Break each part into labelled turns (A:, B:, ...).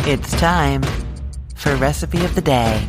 A: It's time for Recipe of the Day.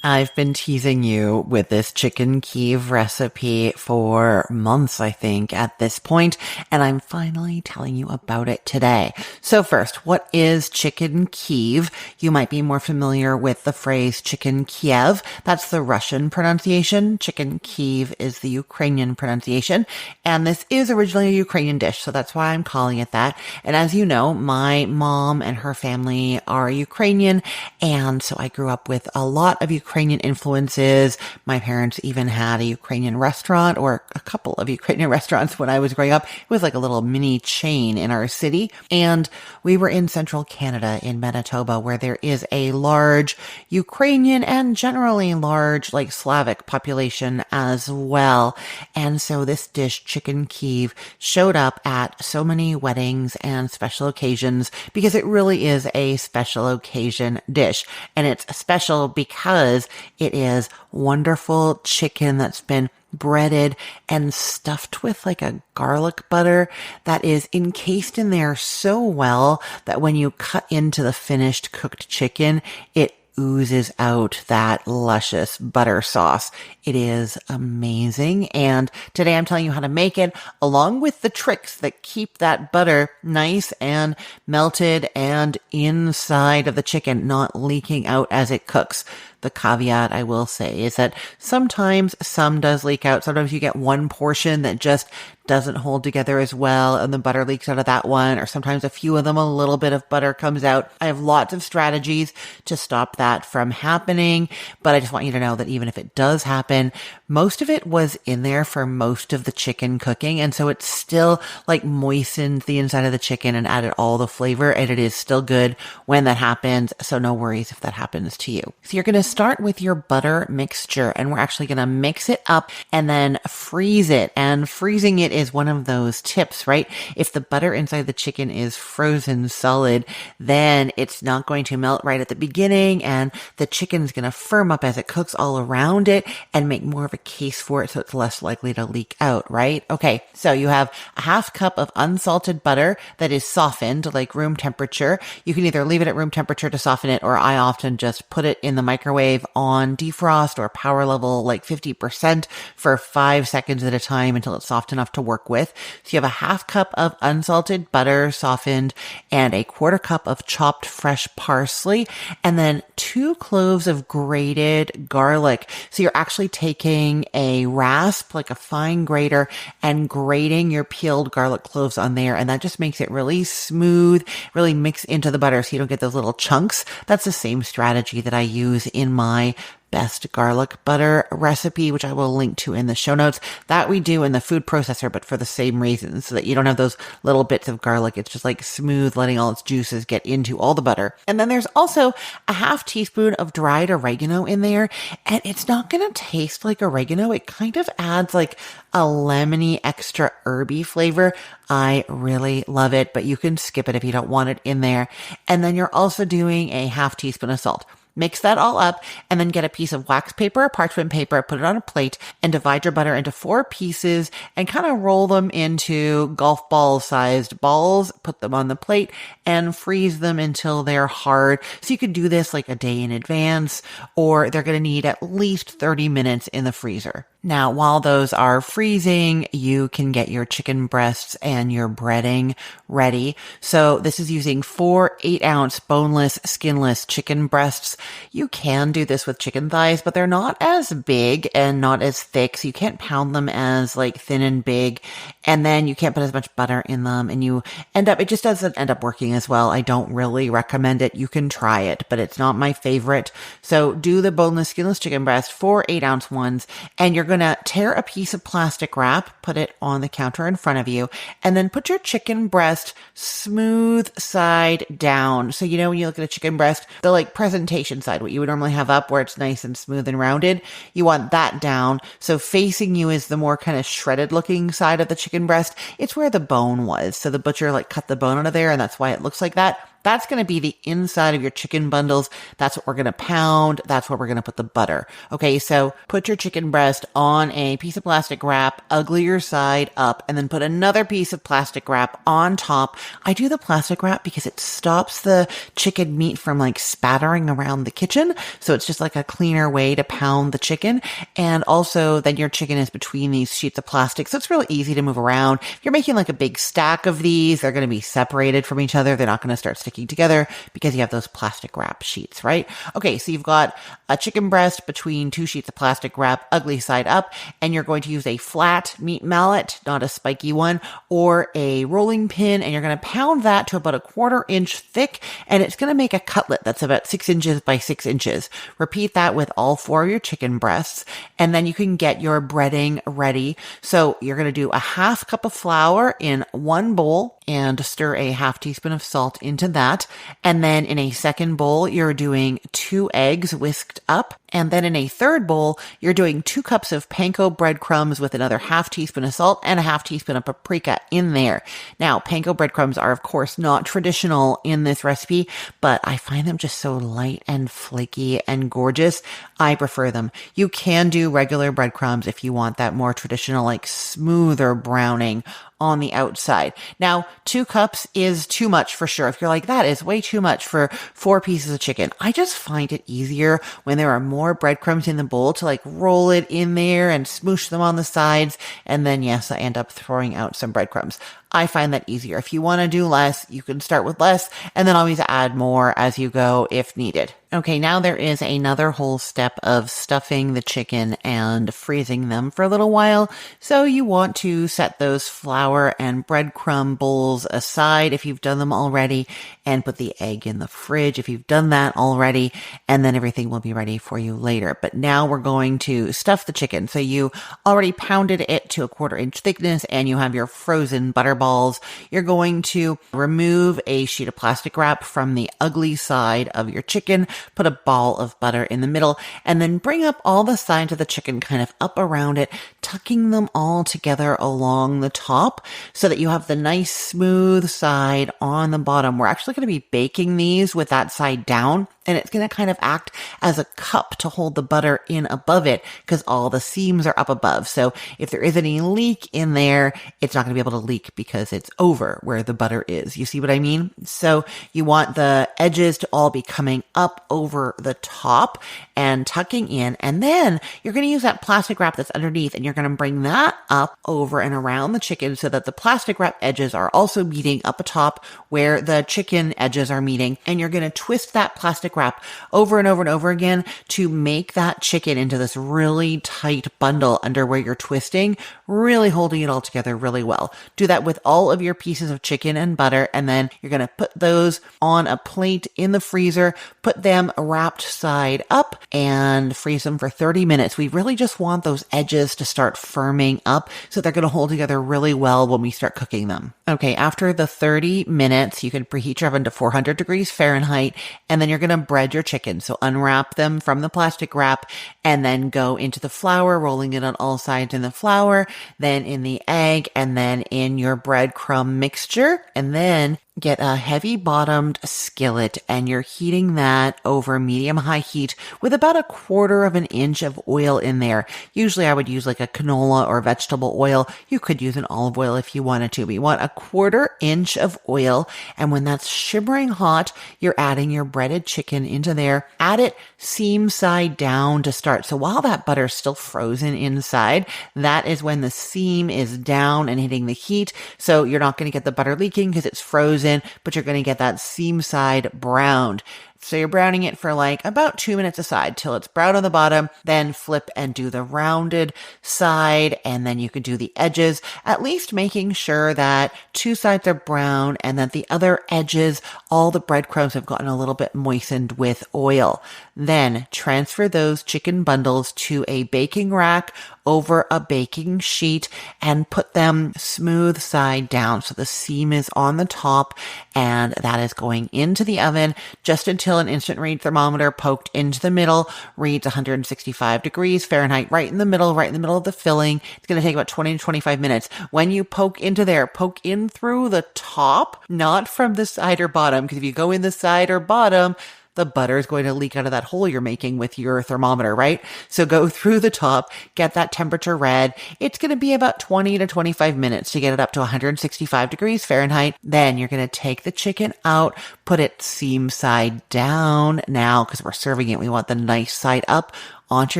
A: I've been teasing you with this chicken Kyiv recipe for months, I think, at this point, and I'm finally telling you about it today. So first, what is chicken Kyiv? You might be more familiar with the phrase chicken Kiev. That's the Russian pronunciation. Chicken Kyiv is the Ukrainian pronunciation, and this is originally a Ukrainian dish, so that's why I'm calling it that. And as you know, my mom and her family are Ukrainian, and so I grew up with a lot of Ukrainian influences. My parents even had a Ukrainian restaurant, or a couple of Ukrainian restaurants when I was growing up. It was like a little mini chain in our city. And we were in central Canada in Manitoba, where there is a large Ukrainian and generally large like Slavic population as well. And so this dish, chicken Kyiv, showed up at so many weddings and special occasions because it really is a special occasion dish. And it's special because it is wonderful chicken that's been breaded and stuffed with like a garlic butter that is encased in there so well that when you cut into the finished cooked chicken, it oozes out that luscious butter sauce. It is amazing. And today I'm telling you how to make it along with the tricks that keep that butter nice and melted and inside of the chicken, not leaking out as it cooks. The caveat I will say is that sometimes some does leak out. Sometimes you get one portion that just doesn't hold together as well and the butter leaks out of that one, or sometimes a few of them, a little bit of butter comes out. I have lots of strategies to stop that from happening, but I just want you to know that even if it does happen, most of it was in there for most of the chicken cooking, and so it's still like moistened the inside of the chicken and added all the flavor, and it is still good when that happens, so no worries if that happens to you. So you're going to start with your butter mixture, and we're actually going to mix it up and then freeze it, and freezing it is one of those tips, right? If the butter inside the chicken is frozen solid, then it's not going to melt right at the beginning, and the chicken's going to firm up as it cooks all around it and make more of a case for it, so it's less likely to leak out, right? Okay, so you have a half cup of unsalted butter that is softened, like room temperature. You can either leave it at room temperature to soften it, or I often just put it in the microwave on defrost or power level like 50% for 5 seconds at a time until it's soft enough to work with. So you have a half cup of unsalted butter softened and a quarter cup of chopped fresh parsley, and then 2 cloves of grated garlic. So you're actually taking a rasp, like a fine grater, and grating your peeled garlic cloves on there, and that just makes it really smooth, really mix into the butter so you don't get those little chunks. That's the same strategy that I use in my best garlic butter recipe, which I will link to in the show notes. That we do in the food processor, but for the same reasons, so that you don't have those little bits of garlic. It's just like smooth, letting all its juices get into all the butter. And then there's also a half teaspoon of dried oregano in there, and it's not going to taste like oregano. It kind of adds like a lemony, extra herby flavor. I really love it, but you can skip it if you don't want it in there. And then you're also doing a half teaspoon of salt. Mix that all up and then get a piece of wax paper or parchment paper, put it on a plate, and divide your butter into 4 pieces and kind of roll them into golf ball sized balls, put them on the plate and freeze them until they're hard. So you could do this like a day in advance, or they're going to need at least 30 minutes in the freezer. Now, while those are freezing, you can get your chicken breasts and your breading ready. So this is using 4 8-ounce boneless, skinless chicken breasts. You can do this with chicken thighs, but they're not as big and not as thick, so you can't pound them as like thin and big. And then you can't put as much butter in them, and you end up, it just doesn't end up working as well. I don't really recommend it. You can try it, but it's not my favorite. So do the boneless, skinless chicken breast, 4 8-ounce ones, and you're going to tear a piece of plastic wrap, put it on the counter in front of you, and then put your chicken breast smooth side down. So, you know, when you look at a chicken breast, the like presentation side, what you would normally have up where it's nice and smooth and rounded, you want that down. So facing you is the more kind of shredded looking side of the chicken breast. It's where the bone was. So the butcher like cut the bone out of there, and that's why it looks like that. that's going to be the inside of your chicken bundles. That's what we're going to pound. That's where we're going to put the butter. Okay, so put your chicken breast on a piece of plastic wrap, uglier side up, and then put another piece of plastic wrap on top. I do the plastic wrap because it stops the chicken meat from like spattering around the kitchen. So it's just like a cleaner way to pound the chicken. And also then your chicken is between these sheets of plastic. So it's really easy to move around. If you're making like a big stack of these, they're going to be separated from each other. They're not going to start sticking together because you have those plastic wrap sheets, right? Okay, so you've got a chicken breast between two sheets of plastic wrap, ugly side up, and you're going to use a flat meat mallet, not a spiky one, or a rolling pin, and you're going to pound that to about a 1/4 inch thick, and it's going to make a cutlet that's about 6 inches by 6 inches. Repeat that with all 4 of your chicken breasts, and then you can get your breading ready. So you're going to do a 1/2 cup of flour in one bowl and stir a 1/2 teaspoon of salt into that. And then in a second bowl, you're doing 2 eggs whisked up. And then in a third bowl, you're doing 2 cups of panko breadcrumbs with another 1/2 teaspoon of salt and a 1/2 teaspoon of paprika in there. Now, panko breadcrumbs are, of course, not traditional in this recipe, but I find them just so light and flaky and gorgeous. I prefer them. You can do regular breadcrumbs if you want that more traditional, like smoother browning on the outside. Now, 2 cups is too much for sure. If you're like, that is way too much for 4 pieces of chicken. I just find it easier when there are more breadcrumbs in the bowl to like roll it in there and smoosh them on the sides. And then yes, I end up throwing out some breadcrumbs. I find that easier. If you want to do less, you can start with less and then always add more as you go if needed. Okay, now there is another whole step of stuffing the chicken and freezing them for a little while. So you want to set those flour and breadcrumb bowls aside if you've done them already, and put the egg in the fridge if you've done that already, and then everything will be ready for you later. But now we're going to stuff the chicken. So you already pounded it to a 1/4 inch thickness and you have your frozen butter balls. You're going to remove a sheet of plastic wrap from the ugly side of your chicken, put a ball of butter in the middle, and then bring up all the sides of the chicken kind of up around it, tucking them all together along the top so that you have the nice smooth side on the bottom. We're actually going to be baking these with that side down, and it's going to kind of act as a cup to hold the butter in above it because all the seams are up above. So if there is any leak in there, it's not going to be able to leak because it's over where the butter is. You see what I mean? So you want the edges to all be coming up over the top and tucking in. And then you're going to use that plastic wrap that's underneath and you're going to bring that up over and around the chicken so that the plastic wrap edges are also meeting up atop where the chicken edges are meeting. And you're going to twist that plastic wrap over and over and over again to make that chicken into this really tight bundle under where you're twisting, really holding it all together really well. Do that with all of your pieces of chicken and butter, and then you're going to put those on a plate in the freezer, put them wrapped side up, and freeze them for 30 minutes. We really just want those edges to start firming up so they're going to hold together really well when we start cooking them. Okay, after the 30 minutes, you can preheat your oven to 400 degrees Fahrenheit, and then you're going to bread your chicken. So unwrap them from the plastic wrap and then go into the flour, rolling it on all sides in the flour, then in the egg, and then in your breadcrumb mixture, and then get a heavy bottomed skillet and you're heating that over medium-high heat with about a 1/4 of an inch of oil in there. Usually I would use like a canola or vegetable oil. You could use an olive oil if you wanted to, but you want a 1/4 inch of oil. And when that's shimmering hot, you're adding your breaded chicken into there. Add it seam side down to start. So while that butter is still frozen inside, that is when the seam is down and hitting the heat. So you're not going to get the butter leaking because it's frozen, but you're going to get that seam side browned. So you're browning it for like about 2 minutes aside till it's brown on the bottom, then flip and do the rounded side, and then you can do the edges, at least making sure that 2 sides are brown and that the other edges, all the breadcrumbs have gotten a little bit moistened with oil. Then transfer those chicken bundles to a baking rack over a baking sheet and put them smooth side down. So the seam is on the top, and that is going into the oven just until an instant read thermometer poked into the middle reads 165 degrees Fahrenheit, right in the middle of the filling. It's going to take about 20 to 25 minutes. When you poke into there, poke in through the top, not from the side or bottom, because if you go in the side or bottom, the butter is going to leak out of that hole you're making with your thermometer, right? So go through the top, get that temperature read. It's going to be about 20 to 25 minutes to get it up to 165 degrees Fahrenheit. Then you're going to take the chicken out, put it seam side down. Now, because we're serving it, we want the nice side up onto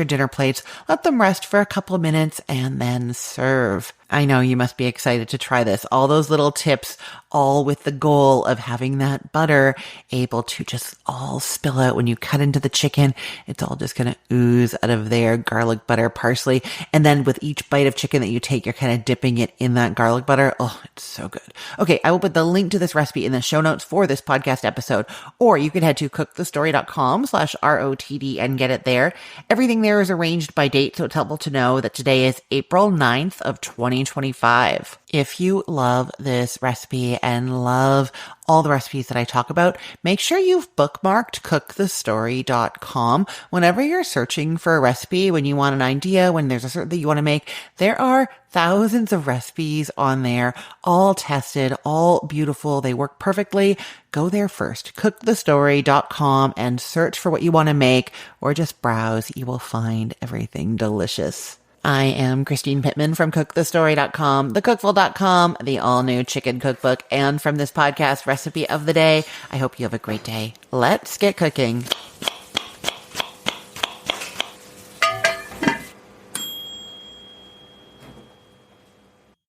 A: your dinner plates. Let them rest for a couple of minutes and then serve. I know you must be excited to try this. All those little tips, all with the goal of having that butter able to just all spill out when you cut into the chicken. It's all just going to ooze out of there. Garlic butter, parsley. And then with each bite of chicken that you take, you're kind of dipping it in that garlic butter. Oh, it's so good. Okay, I will put the link to this recipe in the show notes for this podcast episode, or you can head to cookthestory.com/ROTD and get it there. Everything there is arranged by date, so it's helpful to know that today is April 9th of 2025. If you love this recipe and love all the recipes that I talk about, make sure you've bookmarked cookthestory.com. Whenever you're searching for a recipe, when you want an idea, when there's a certain thing you want to make, there are thousands of recipes on there, all tested, all beautiful. They work perfectly. Go there first, cookthestory.com, and search for what you want to make, or just browse. You will find everything delicious. I am Christine Pittman from cookthestory.com, thecookful.com, the all-new chicken cookbook, and from this podcast, Recipe of the Day. I hope you have a great day. Let's get cooking.